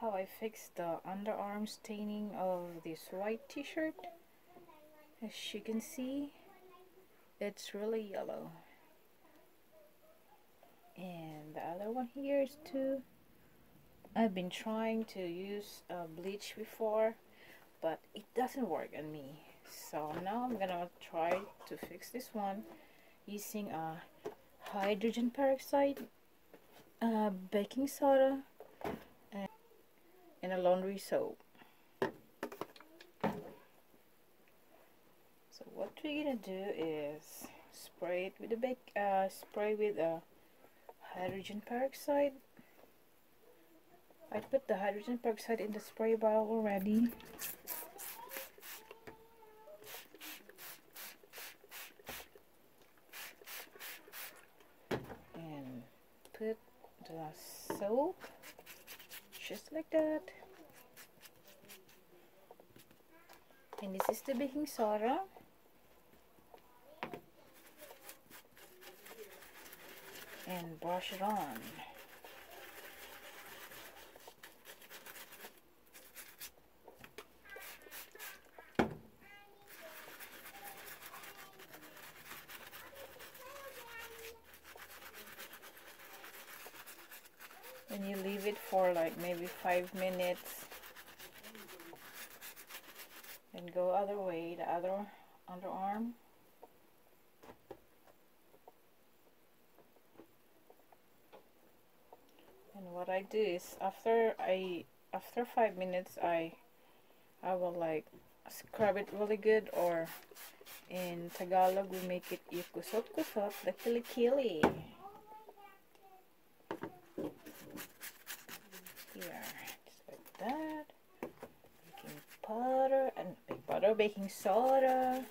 how I fixed the underarm staining of this white t-shirt. As you can see, it's really yellow. And the other one here is too. I've been trying to use bleach before, but it doesn't work on me. So now I'm gonna try to fix this one using a hydrogen peroxide, baking soda, and a laundry soap. So what we're gonna do is spray it with a hydrogen peroxide. I put the hydrogen peroxide in the spray bottle already. And put the soap just like that. And this is the baking soda. And brush it on. And you leave it for like maybe 5 minutes. Then go other way, the other underarm. And what I do is after 5 minutes I will like scrub it really good, or in Tagalog we make it ikusot-kusot, the kilikili. Here, just like that. Baking powder, baking soda.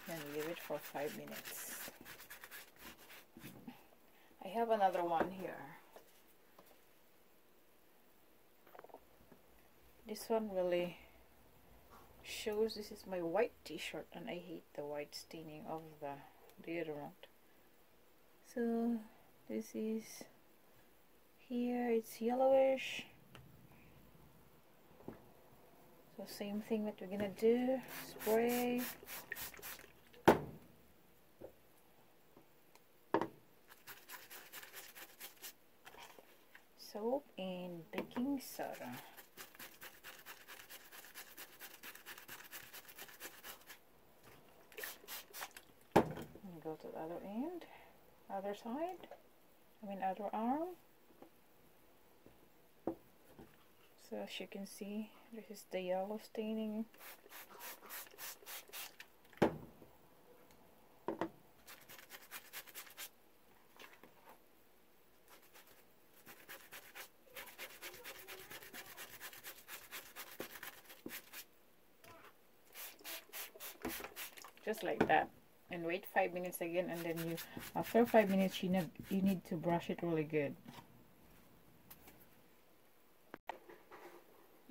And leave it for 5 minutes. I have another one here. This one really shows this is my white t-shirt, and I hate the white staining of the deodorant. So this is here, it's yellowish. So same thing that we're gonna do, spray. Soap and baking soda. And go to the other end, other side, other arm. So as you can see, this is the yellow staining. Just like that, and wait 5 minutes again, and then you after 5 minutes you need to brush it really good.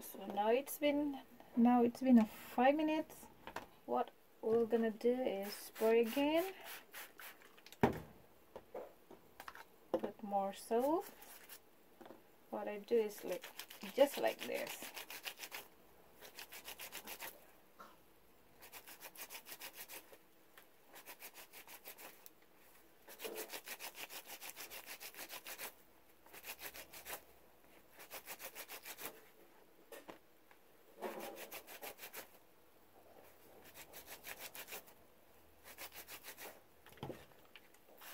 So now it's been 5 minutes. What we're gonna do is spray again, put more soap. What I do is just like this.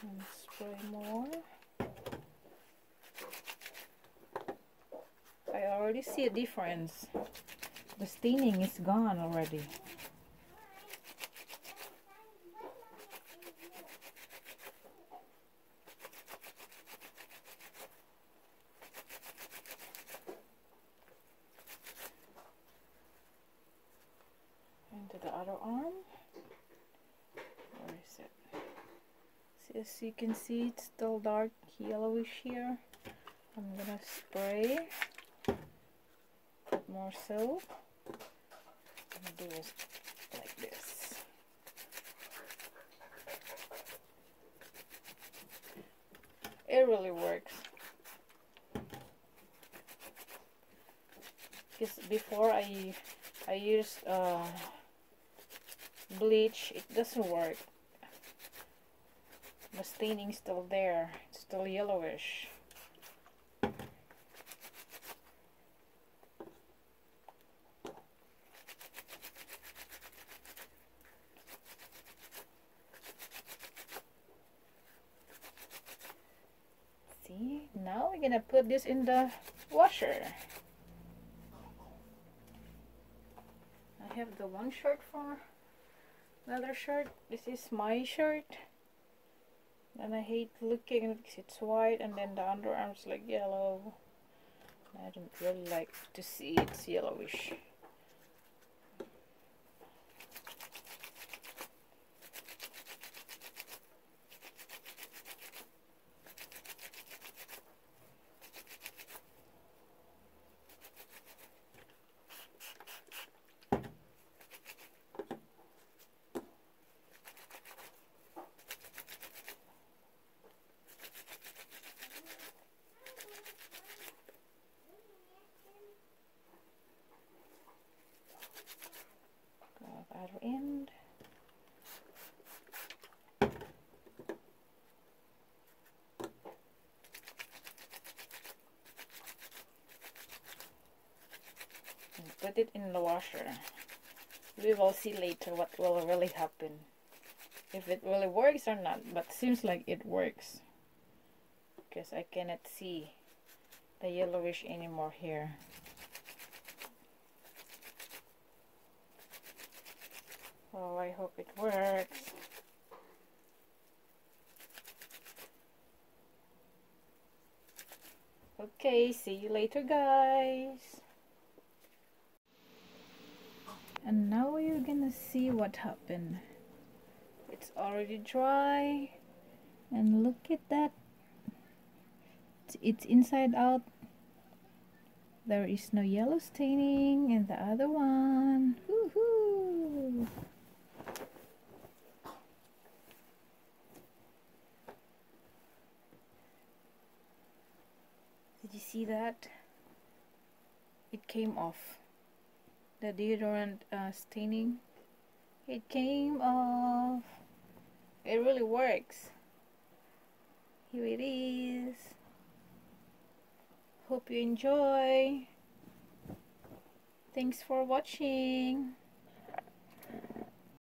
And spray more. I already see a difference. The staining is gone already. Into the other arm. Where is it? See, as you can see, it's still dark yellowish here. I'm gonna spray, put more soap. do it like this. It really works. Because before I used bleach, it doesn't work. The staining's still there. It's still yellowish. See, now we're gonna put this in the washer. I have the one shirt for another shirt. This is my shirt. And I hate looking because it's white and then the underarm's like yellow. I don't really like to see it's yellowish. Other end. And put it in the washer. We will see later what will really happen, if it really works or not, but seems like it works because I cannot see the yellowish anymore here. Oh, I hope it works. Okay, see you later, guys. And now you're gonna see what happened. It's already dry, and look at that. It's inside out. There is no yellow staining, and the other one. Woohoo! Did you see that? It came off. The deodorant staining. It came off. It really works. Here it is. Hope you enjoy. Thanks for watching.